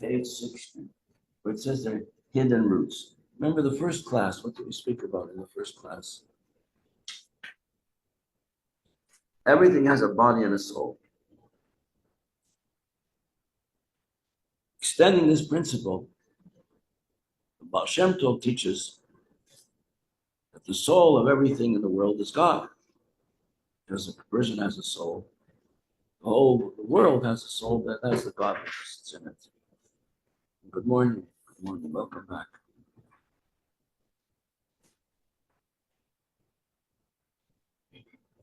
Page 16, where it says they're hidden roots. Remember the first class, what did we speak about in the first class? Everything has a body and a soul. Extending this principle, the Baal Shem Tov teaches that the soul of everything in the world is God. Because if a person has a soul, the whole world has a soul that has the godliness in it. Good morning. Good morning. Welcome back.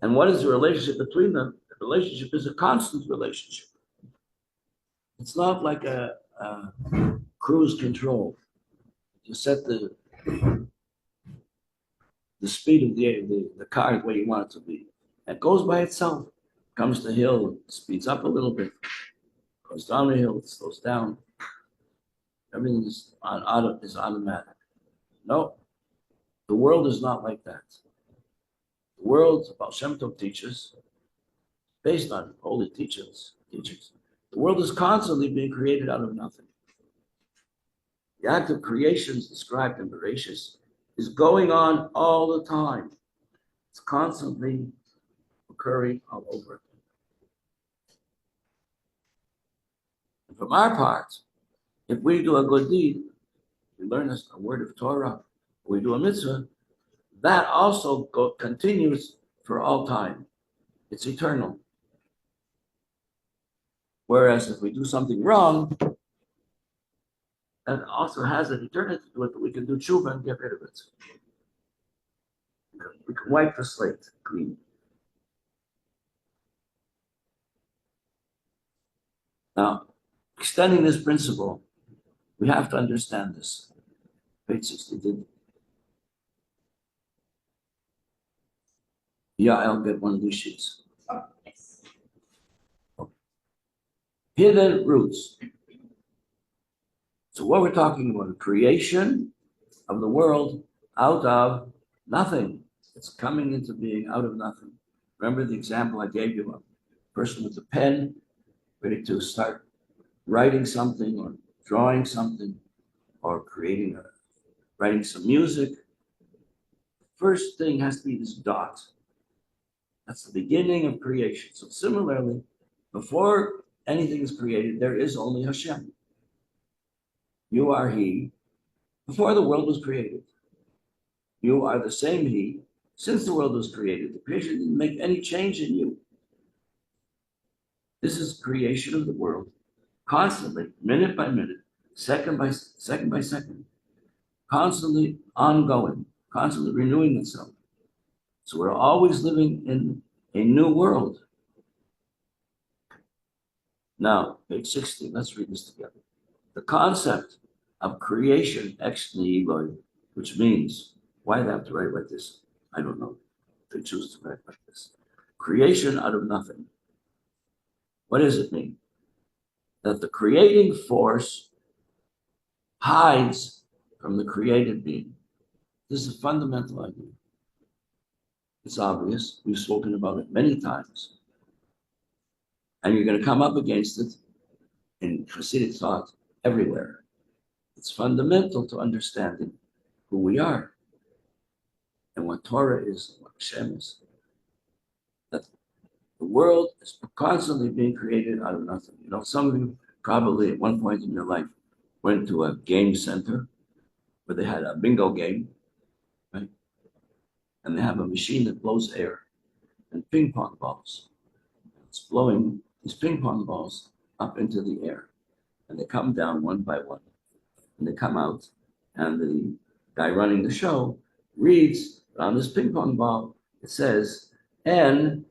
And what is the relationship between them? The relationship is a constant relationship. It's not like a cruise control. You set the speed of the car where you want it to be. It goes by itself. Comes to the hill, speeds up a little bit. Goes down the hill, it slows down. Everything is automatic. No, the world is not like that. The world, Baal Shem Tov teaches, based on holy teachers, the world is constantly being created out of nothing. The act of creation is described in Bereshis is going on all the time. It's constantly occurring all over. And from our part, if we do a good deed, we learn a word of Torah, we do a mitzvah, that also continues for all time. It's eternal. Whereas if we do something wrong, that also has an eternity to it, but we can do tshuva and get rid of it. We can wipe the slate clean. Now, extending this principle, we have to understand this. Page 60. Yeah, I'll get one of these sheets. Yes. Hidden roots. So what we're talking about, creation of the world out of nothing. It's coming into being out of nothing. Remember the example I gave you of a person with a pen ready to start writing something or drawing something or writing some music. First thing has to be this dot. That's the beginning of creation. So similarly, before anything is created, there is only Hashem. You are He before the world was created. You are the same He since the world was created. The creation didn't make any change in you. This is creation of the world, constantly, minute by minute, second by second, constantly ongoing, constantly renewing itself. So we're always living in a new world. Now, page 60, let's read this together. The concept of creation ex nihilo, which means, why do they have to write like this? I don't know. They choose to write like this. Creation out of nothing. What does it mean? That the creating force hides from the created being. This is a fundamental idea. It's obvious. We've spoken about it many times. And you're going to come up against it in Hasidic thought everywhere. It's fundamental to understanding who we are and what Torah is, what Hashem is. That the world is constantly being created out of nothing. You know, some of you probably at one point in your life went to a game center where they had a bingo game, right? And they have a machine that blows air and ping pong balls. It's blowing these ping pong balls up into the air. And they come down one by one. And they come out, and the guy running the show reads on this ping pong ball, it says N24.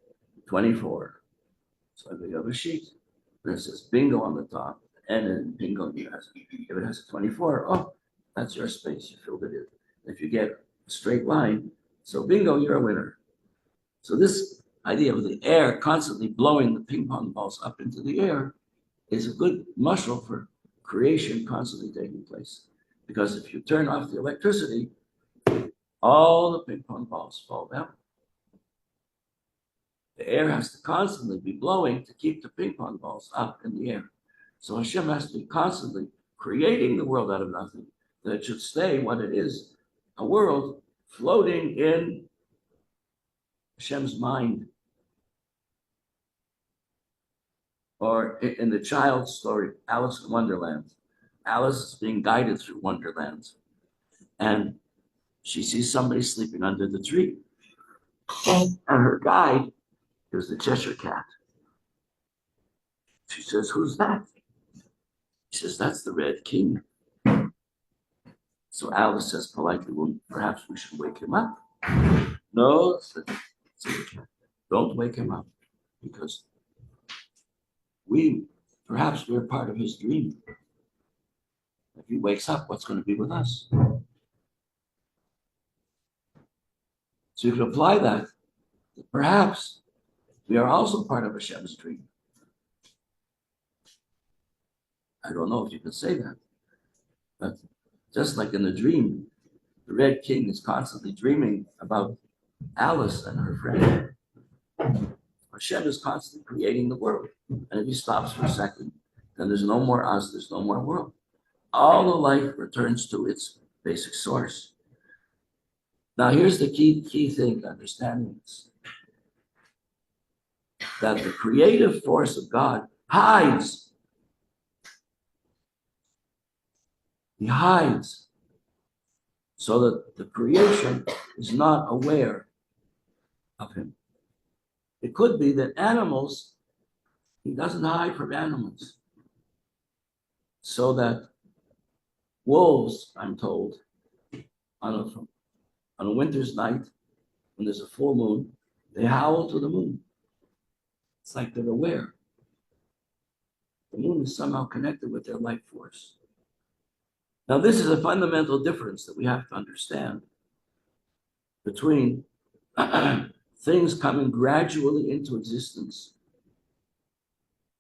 So we have a sheet. And it says bingo on the top, N and bingo. If it has a 24, oh, that's your space. You filled it in. If you get a straight line, so bingo, you're a winner. So this idea of the air constantly blowing the ping pong balls up into the air is a good muscle for creation constantly taking place. Because if you turn off the electricity, all the ping pong balls fall down. The air has to constantly be blowing to keep the ping pong balls up in the air. So Hashem has to be constantly creating the world out of nothing, that it should stay what it is, a world floating in Hashem's mind. Or in the child's story, Alice in Wonderland. Alice is being guided through Wonderland, and she sees somebody sleeping under the tree. And her guide is the Cheshire Cat. She says, "Who's that?" He says, "That's the Red King." So Alice says politely, "Well, perhaps we should wake him up." No, don't wake him up, because perhaps we're part of his dream. If he wakes up, what's going to be with us? So you can apply that perhaps we are also part of Hashem's dream. I don't know if you can say that, but just like in the dream, the Red King is constantly dreaming about Alice and her friend. Hashem is constantly creating the world. And if he stops for a second, then there's no more us, there's no more world. All the life returns to its basic source. Now, here's the key thing to understanding this. That the creative force of God hides. He hides so that the creation is not aware of him. It could be that animals, he doesn't hide from animals. So that wolves, I'm told, on a winter's night, when there's a full moon, they howl to the moon. It's like they're aware. The moon is somehow connected with their life force. Now, this is a fundamental difference that we have to understand between things coming gradually into existence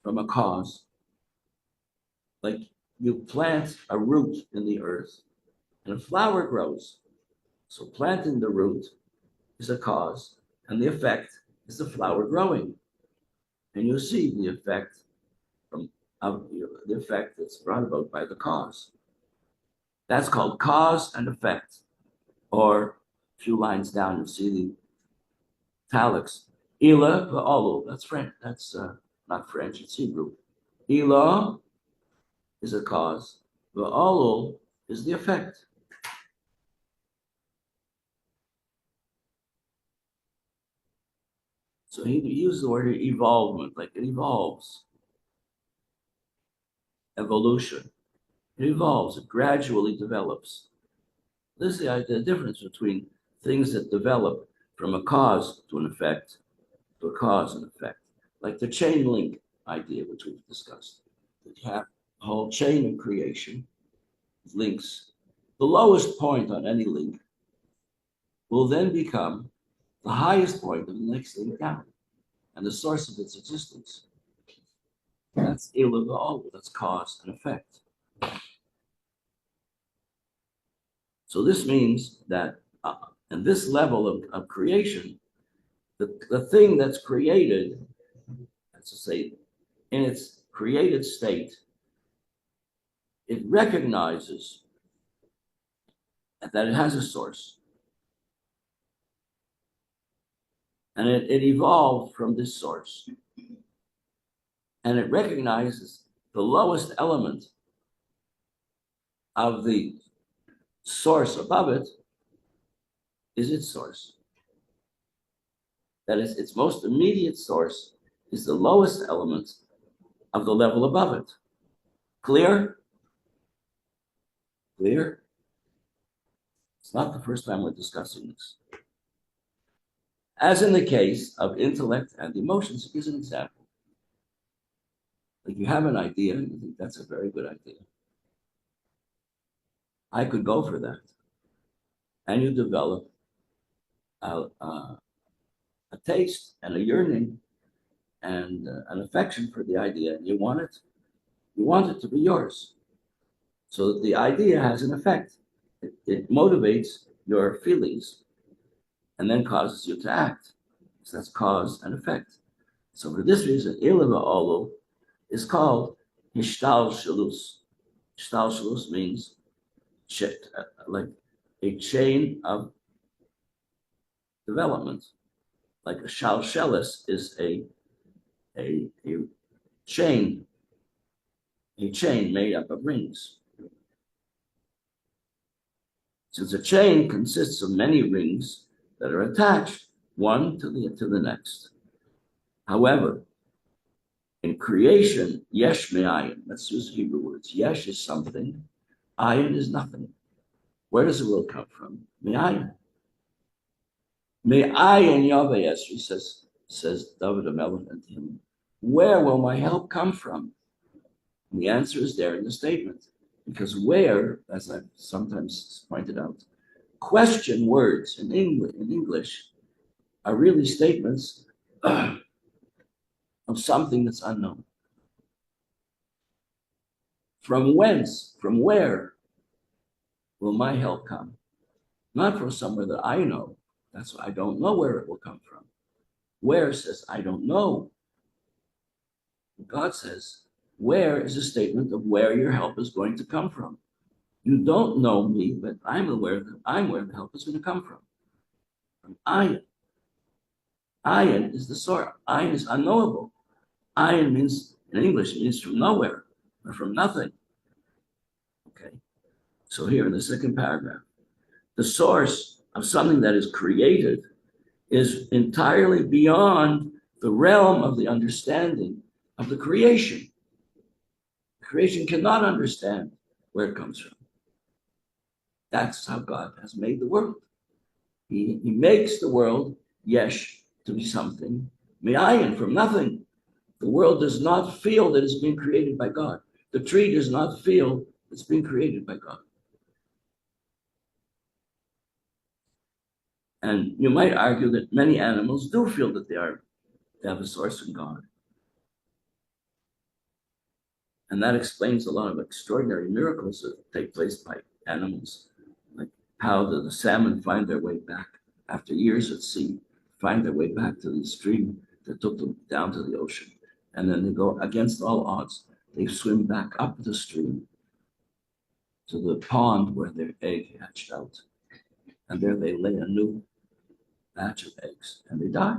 from a cause. Like you plant a root in the earth and a flower grows. So planting the root is a cause, and the effect is the flower growing. And you see the effect the effect that's brought about by the cause. That's called cause and effect. Or a few lines down, you'll see the italics. Ila v'olu. That's French. That's not French. It's Hebrew. Ila is a cause. V'olu is the effect. So he used the word evolvement, like it evolves. Evolution. It evolves. It gradually develops. This is the difference between things that develop from a cause to an effect, to a cause and effect. Like the chain link idea, which we've discussed. You have a whole chain of creation, links. The lowest point on any link will then become the highest point of the next link down, and the source of its existence. That's illegal, that's cause and effect. So this means that in this level of creation, the thing that's created, let's just say, in its created state, it recognizes that it has a source. And it evolved from this source. And it recognizes the lowest element of the source above it is its source. That is, its most immediate source is the lowest element of the level above it. Clear? Clear? It's not the first time we're discussing this. As in the case of intellect and emotions, here's an example. Like you have an idea and you think that's a very good idea. I could go for that. And you develop a taste and a yearning and an affection for the idea. You want it to be yours. So that the idea has an effect. It motivates your feelings and then causes you to act. So that's cause and effect. So for this reason, Ilava Olu is called Hishtal Shalus. Hishtal Shalus means like a chain of development. Like a shalshelis is a chain, made up of rings. Since a chain consists of many rings that are attached one to the next. However, in creation, yesh me'ayin, let's use Hebrew words. Yesh is something, ayin is nothing. Where does the world come from? Me'ayin. Me'ayin Yahweh Esri, says David HaMelech unto him. Where will my help come from? And the answer is there in the statement. Because where, as I've sometimes pointed out, question words in English are really statements of something that's unknown. From whence, from where will my help come? Not from somewhere that I know. That's why I don't know where it will come from. Where says, I don't know. God says, where is a statement of where your help is going to come from. You don't know me, but I'm aware that I'm where the help is going to come from. From ayin. Ayin is the source. Ayin is unknowable. Ayin means, in English, it means from nowhere or from nothing. Okay. So here in the second paragraph, the source of something that is created is entirely beyond the realm of the understanding of the creation. The creation cannot understand where it comes from. That's how God has made the world. He makes the world, yesh, to be something, me'ayin, from nothing. The world does not feel that it's been created by God. The tree does not feel it's been created by God. And you might argue that many animals do feel that they have a source in God. And that explains a lot of extraordinary miracles that take place by animals, like how the salmon find their way back after years at sea, find their way back to the stream that took them down to the ocean. And then they go against all odds, they swim back up the stream to the pond where their egg hatched out. And there they lay a new batch of eggs and they die.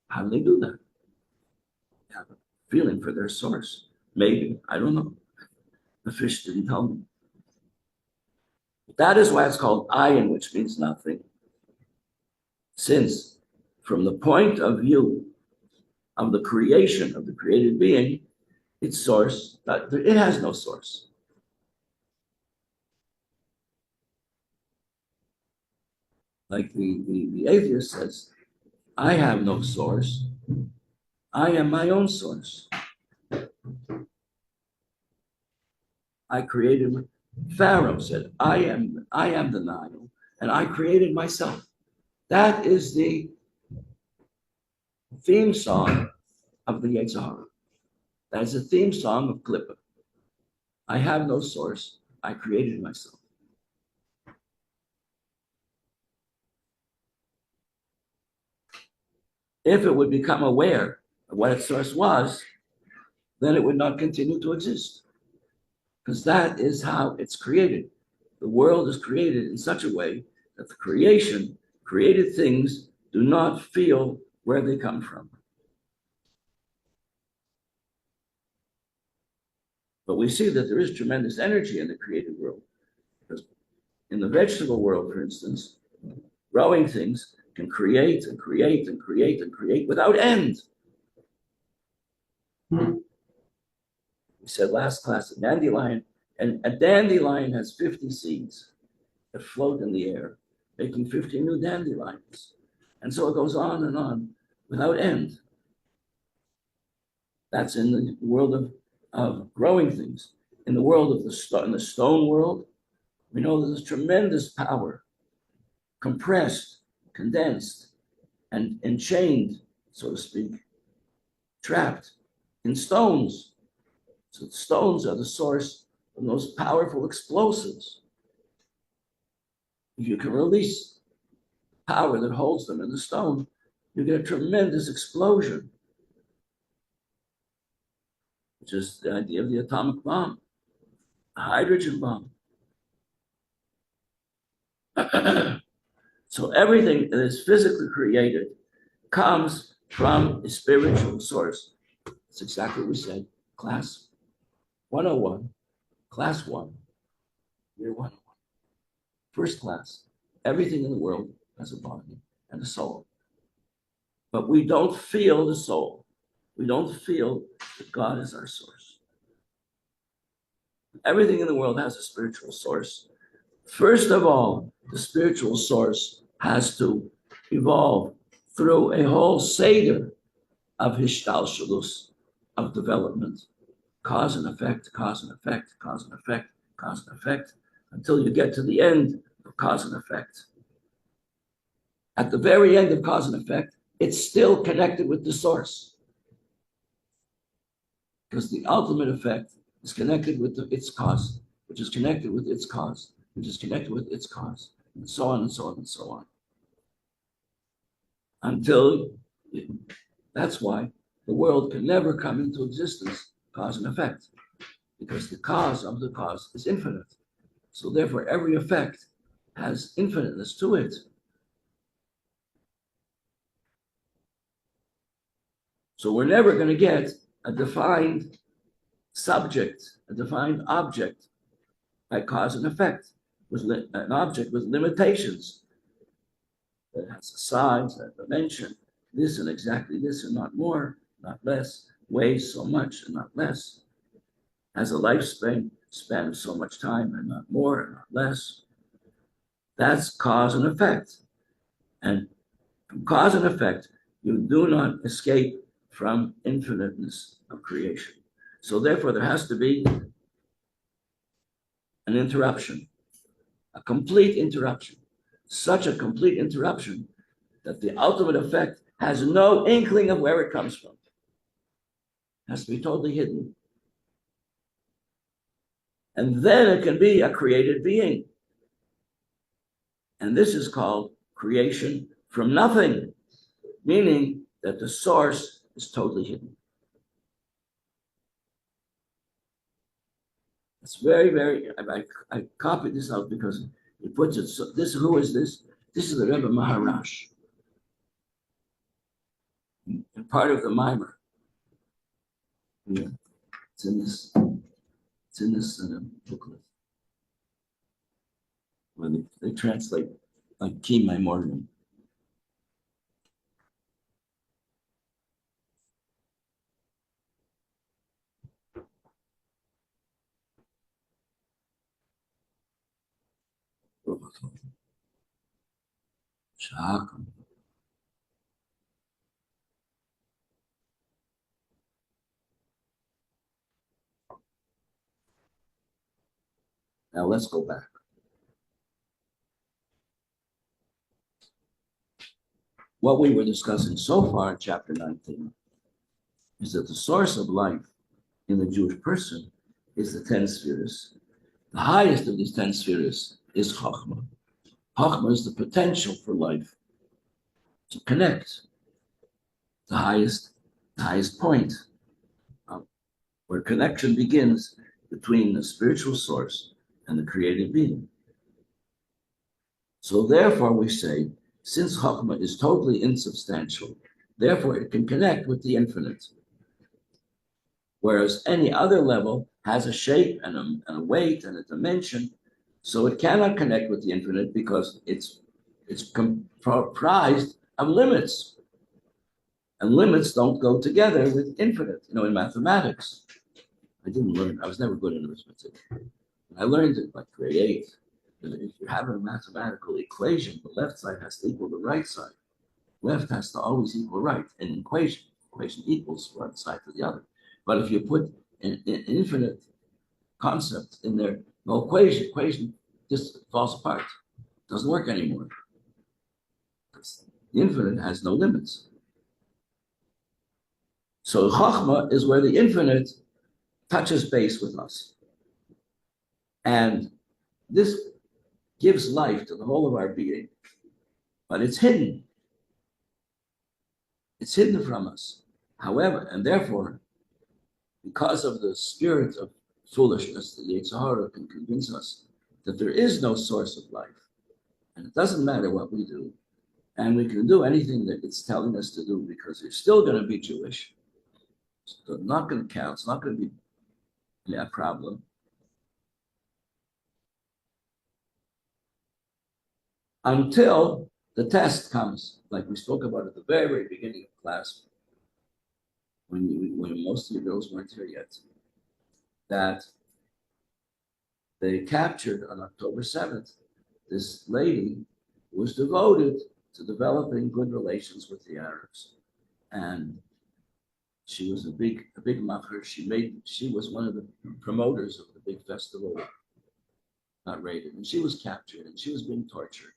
How do they do that? They have a feeling for their source. Maybe, I don't know. The fish didn't tell me. That is why it's called ayin, which means nothing. Since from the point of view of the creation of the created being, its source, it has no source. Like the atheist says, I have no source. I am my own source. I created. Pharaoh said, I am the Nile, and I created myself. That is the theme song of the Yetzirah. That is the theme song of Klippa. I have no source. I created myself. If it would become aware of what its source was, then it would not continue to exist. Because that is how it's created. The world is created in such a way that the created things, do not feel where they come from. But we see that there is tremendous energy in the created world. Because in the vegetable world, for instance, growing things can create and create and create and create without end. We said last class, a dandelion has 50 seeds that float in the air, making 50 new dandelions. And so it goes on without end. That's in the world of growing things. In the world of in the stone world, we know that there's tremendous power, compressed, condensed, and enchained, so to speak, trapped in stones. So stones are the source of those powerful explosives. If you can release power that holds them in the stone, you get a tremendous explosion, which is the idea of the atomic bomb, the hydrogen bomb. So everything that is physically created comes from a spiritual source. That's exactly what we said. Class 101, class 1, year 101. First class. Everything in the world has a body and a soul. But we don't feel the soul. We don't feel that God is our source. Everything in the world has a spiritual source. First of all, the spiritual source has to evolve through a whole seder of hishtalshelus, of development, cause and effect, cause and effect, cause and effect, cause and effect, until you get to the end of cause and effect. At the very end of cause and effect, it's still connected with the source, because the ultimate effect is connected with its cause, which is connected with its cause, which is connected with its cause, and so on and so on and so on. Until that's why the world can never come into existence, cause and effect, because the cause of the cause is infinite. So therefore, every effect has infiniteness to it. So we're never going to get a defined subject, a defined object by cause and effect, with an object with limitations that has a size, a dimension, this and exactly this and not more, not less, weighs so much and not less, has a lifespan of so much time and not more and not less. That's cause and effect. And from cause and effect, you do not escape from infiniteness of creation. So therefore, there has to be an interruption, a complete interruption, such a complete interruption that the ultimate effect has no inkling of where it comes from. It has to be totally hidden. And then it can be a created being. And this is called creation from nothing, meaning that the source is totally hidden. It's very, very, I copied this out because he puts it, so this, who is this? This is the Rebbe Maharash. And part of the mimer. Yeah, it's in this booklet. Where they translate like Ki Maimonides. Now let's go back. What we were discussing so far in chapter 19 is that the source of life in the Jewish person is the 10 spheres. The highest of these 10 spheres is Chachma. Chachma is the potential for life to connect the highest point, where connection begins between the spiritual source and the created being. So therefore we say, since Chachma is totally insubstantial, therefore it can connect with the infinite. Whereas any other level has a shape and a weight and a dimension, so it cannot connect with the infinite because it's comprised of limits. And limits don't go together with infinite. In mathematics, I didn't learn, I was never good in arithmetic. I learned it like grade 8. If you have a mathematical equation, the left side has to equal the right side. Left has to always equal right in an equation. Equation equals one side to the other. But if you put an infinite concept in there, no equation just falls apart. It doesn't work anymore. The infinite has no limits. So Chachma is where the infinite touches base with us. And this gives life to the whole of our being, but it's hidden. It's hidden from us. However, and therefore, because of the spirit of foolishness, the Yetzer Hara can convince us that there is no source of life. And it doesn't matter what we do. And we can do anything that it's telling us to do because you're still going to be Jewish. So it's not going to count. It's not going to be a problem. Until the test comes, like we spoke about at the very, very beginning of class, when most of you girls weren't here yet, that they captured on October 7th this lady who was devoted to developing good relations with the Arabs. And she was a big macher. She was one of the promoters of the big festival, not raided, and she was captured and she was being tortured.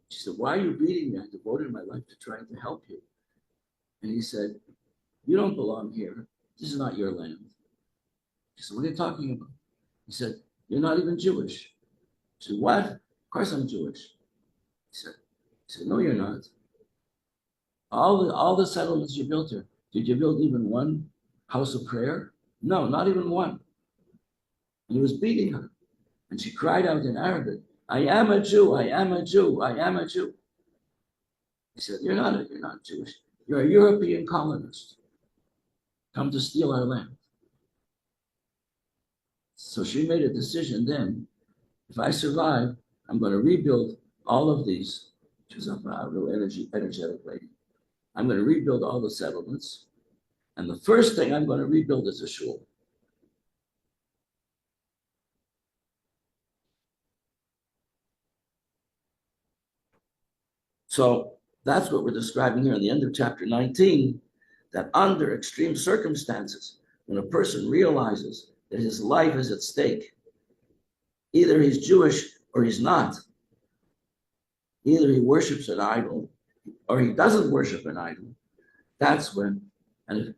She said, "Why are you beating me? I devoted my life to trying to help you." And he said, "You don't belong here. This is not your land." She said, "What are you talking about?" He said, "You're not even Jewish." She said, "What? Of course I'm Jewish." He said, "No, you're not. All the settlements you built here, did you build even one house of prayer? No, not even one." And he was beating her. And she cried out in Arabic, "I am a Jew, I am a Jew, I am a Jew." He said, you're not Jewish. You're a European colonist, come to steal our land." So she made a decision then, if I survive, I'm going to rebuild all of these. She was a real energetic lady. "I'm going to rebuild all the settlements. And the first thing I'm going to rebuild is a shul." So that's what we're describing here in the end of chapter 19, that under extreme circumstances, when a person realizes that his life is at stake, either he's Jewish or he's not, either he worships an idol or he doesn't worship an idol, that's when the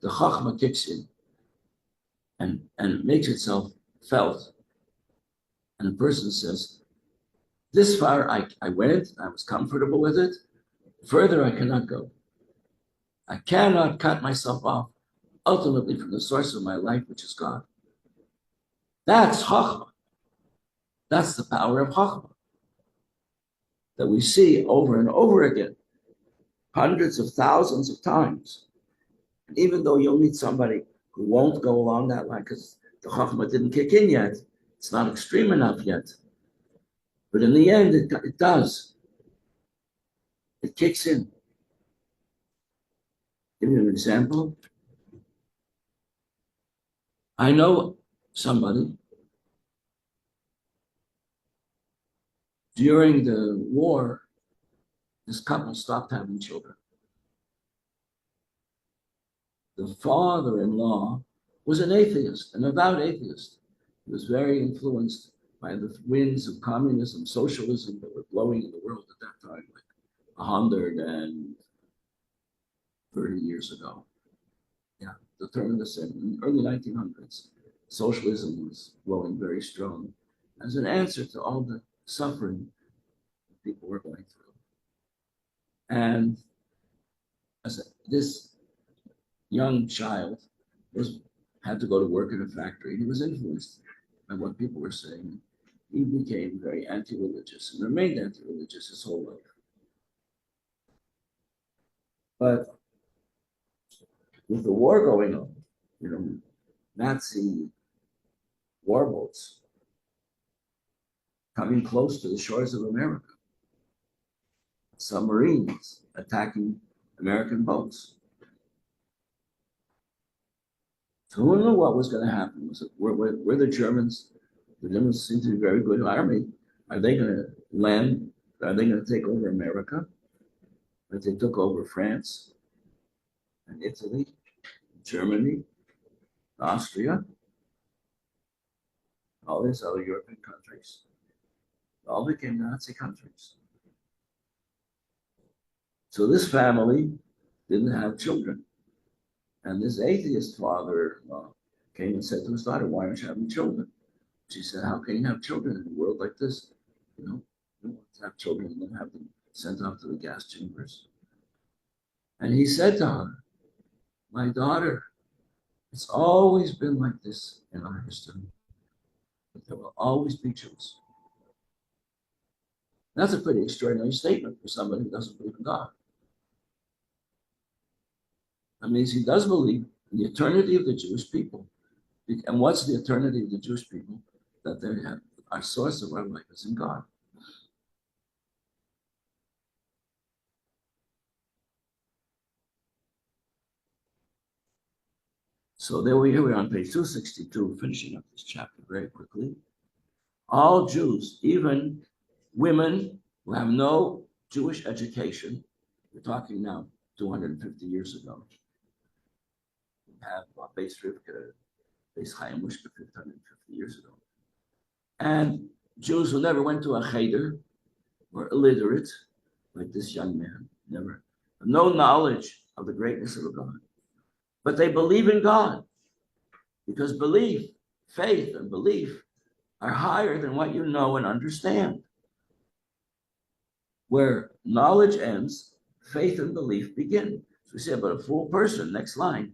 Chachma kicks in and makes itself felt. And the person says, this far I went, I was comfortable with it, further I cannot go. I cannot cut myself off ultimately from the source of my life, which is God. That's Chachma. That's the power of Chachma that we see over and over again, hundreds of thousands of times. And even though you'll meet somebody who won't go along that line because the Chachma didn't kick in yet, it's not extreme enough yet. But in the end, it does. It kicks in. Give you an example. I know somebody during the war, this couple stopped having children. The father-in-law was an atheist, an avowed atheist. He was very influenced by the winds of communism, socialism that were blowing in the world at that time, like 130 years ago. Yeah, the turn of the century, early 1900s, socialism was blowing very strong as an answer to all the suffering people were going through. And this young child had to go to work in a factory. He was influenced by what people were saying. He became very anti-religious and remained anti-religious his whole life. But with the war going on, Nazi warboats coming close to the shores of America, submarines attacking American boats. So who knew what was going to happen? Were the Germans? The Germans seem to be a very good army. Are they going to land? Are they going to take over America? But they took over France and Italy, Germany, Austria, all these other European countries. All became Nazi countries. So this family didn't have children. And this atheist father came and said to his daughter, why aren't you having children? She said, how can you have children in a world like this? You know, you don't want to have children and then have them sent off to the gas chambers. And he said to her, my daughter, it's always been like this in our history. But there will always be Jews. That's a pretty extraordinary statement for somebody who doesn't believe in God. That means he does believe in the eternity of the Jewish people. And what's the eternity of the Jewish people? That they have our source of our life is in God. So here we are on page 262, finishing up this chapter very quickly. All Jews, even women who have no Jewish education, we're talking now 250 years ago, we have Beis Rivka, Beis Chaim Mushka 550 years ago. And Jews who never went to a cheder, were illiterate, like this young man, never, no knowledge of the greatness of God. But they believe in God, because belief, faith, and belief are higher than what you know and understand. Where knowledge ends, faith and belief begin. So we say about a fool person, next line,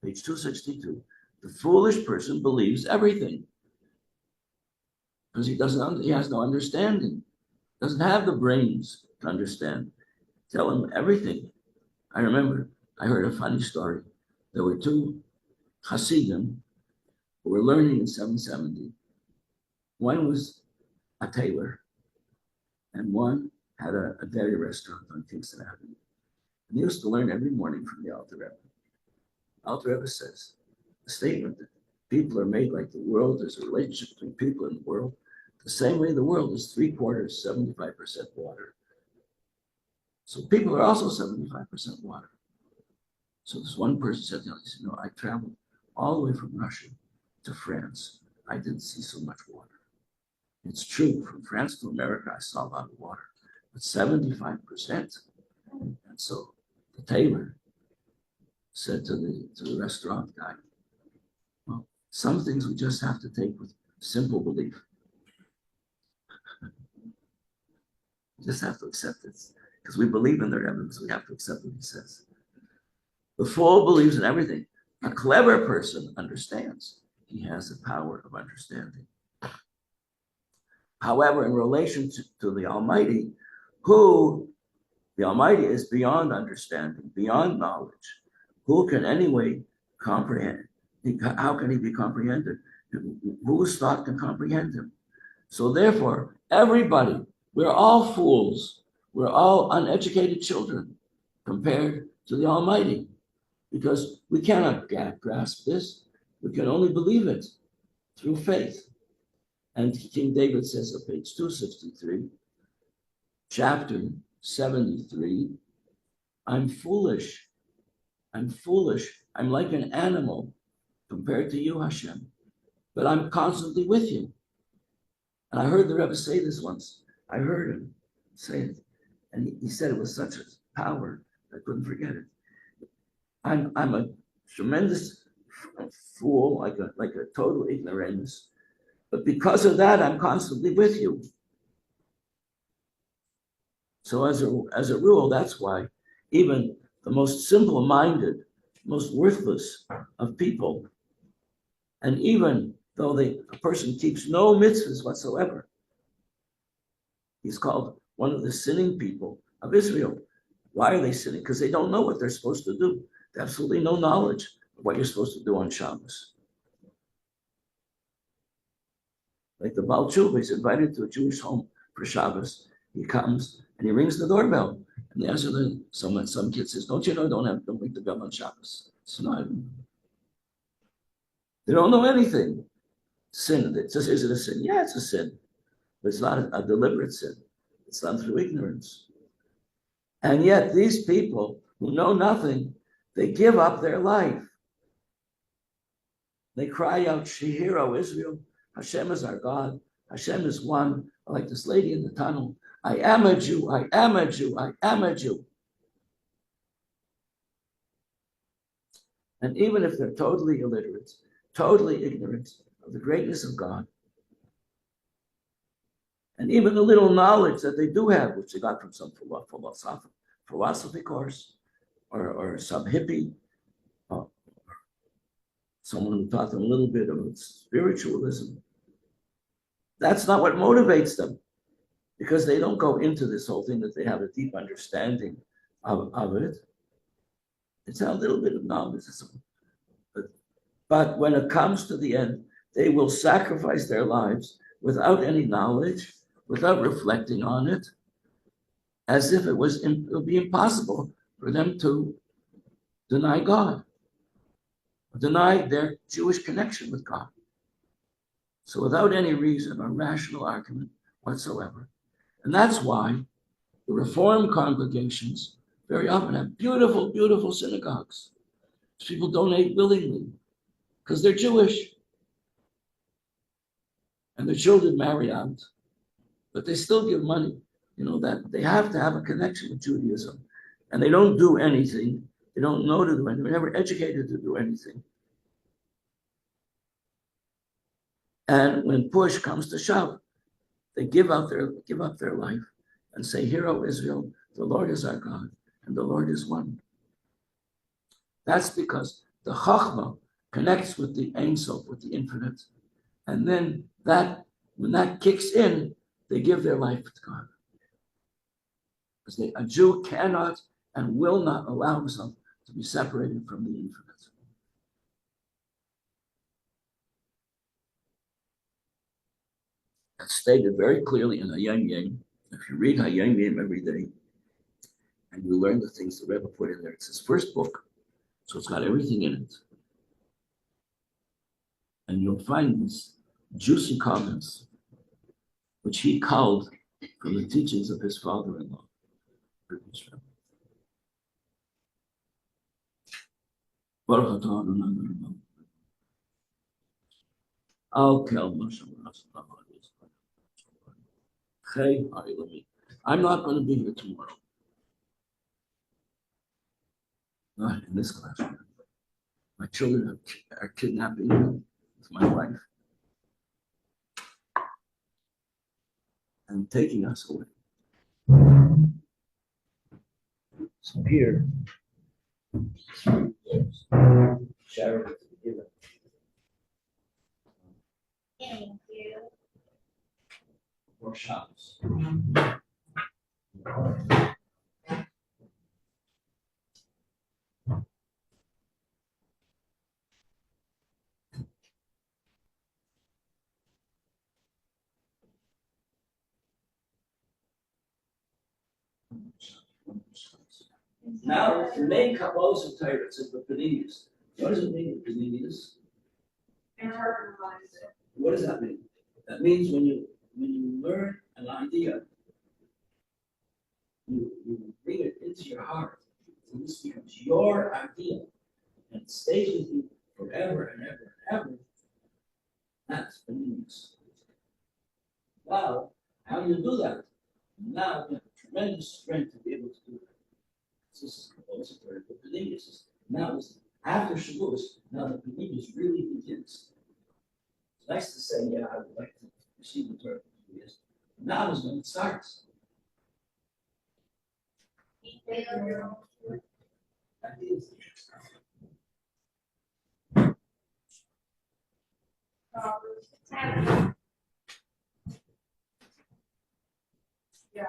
page 262. The foolish person believes everything because he has no understanding, doesn't have the brains to understand. Tell him everything. I remember I heard a funny story. There were two Hasidim who were learning in 770. One was a tailor, and one had a dairy restaurant on Kingston Avenue. And he used to learn every morning from the Alter Rebbe. Alter Rebbe says, the statement that people are made like the world, there's a relationship between people and the world, the same way the world is 3/4, 75% water. So people are also 75% water. So this one person said, I traveled all the way from Russia to France. I didn't see so much water. It's true, from France to America, I saw a lot of water, but 75%. And so the tailor said to the restaurant guy, well, some things we just have to take with simple belief. We just have to accept it. Because we believe in their evidence, we have to accept what he says. The fool believes in everything. A clever person understands. He has the power of understanding. However, in relation to the Almighty, who the Almighty is beyond understanding, beyond knowledge, who can anyway comprehend? How can he be comprehended? Whose thought can comprehend him? So therefore, everybody, we're all fools. We're all uneducated children compared to the Almighty, because we cannot grasp this. We can only believe it through faith. And King David says on page 263, chapter 73, I'm foolish. I'm foolish. I'm like an animal compared to you, Hashem, but I'm constantly with you. And I heard the Rebbe say this once. I heard him say it. And he said it with such a power, I couldn't forget it. I'm a tremendous fool, like a total ignoramus. But because of that, I'm constantly with you. So as a rule, that's why even the most simple-minded, most worthless of people, and even though a person keeps no mitzvahs whatsoever, he's called one of the sinning people of Israel. Why are they sinning? Because they don't know what they're supposed to do. They have absolutely no knowledge of what you're supposed to do on Shabbos. Like the Baal Tshuva is invited to a Jewish home for Shabbos. He comes and he rings the doorbell. And the answer then, some kid says, don't you know, don't ring the bell on Shabbos. It's not. They don't know anything. Sin. It says, is it a sin? Yeah, it's a sin. But it's not a deliberate sin. It's done through ignorance. And yet these people who know nothing, they give up their life. They cry out, Shehiro, Israel, Hashem is our God. Hashem is one. Like this lady in the tunnel. I am a Jew, I am a Jew, I am a Jew. And even if they're totally illiterate, totally ignorant of the greatness of God, And even the little knowledge that they do have, which they got from some philosophy course or some hippie, or someone who taught them a little bit of spiritualism, that's not what motivates them, because they don't go into this whole thing that they have a deep understanding of it. It's a little bit of knowledge. But when it comes to the end, they will sacrifice their lives without any knowledge, without reflecting on it, as if it would be impossible for them to deny God, deny their Jewish connection with God. So without any reason or rational argument whatsoever. And that's why the Reformed congregations very often have beautiful, beautiful synagogues. People donate willingly because they're Jewish. And their children marry out, but they still give money. That they have to have a connection with Judaism. And they don't do anything. They don't know to do anything. They're never educated to do anything. And when push comes to shove, they give up their life and say, "Hear, O Israel, the Lord is our God, and the Lord is one." That's because the Chachma connects with the Ein Sof, with the infinite. And then when that kicks in, they give their life to God. Because a Jew cannot and will not allow himself to be separated from the infinite. That's stated very clearly in Hayom Yom. If you read Hayom Yom every day, and you learn the things the Rebbe put in there, it's his first book, so it's got everything in it. And you'll find these juicy comments, which he culled from the teachings of his father-in-law. I'm not going to be here tomorrow. Not in this classroom. My children are kidnapping me with my wife and taking us away. So here, charity to be given. Thank you. Workshops. Now, the main composer Torah is the Paninius. What does it mean, Paninius? What does that mean? That means when you learn an idea, you bring it into your heart, and this becomes your idea, and it stays with you forever and ever and ever. That's Paninius. Now, how do you do that? Now you have tremendous strength to be able to do that. This is composer Torah, the Paninius. Now, after Shavuos, now the Paninius really begins. It's nice to say, yeah, I would like to receive the Torah. Now is when it starts. That is Yeah.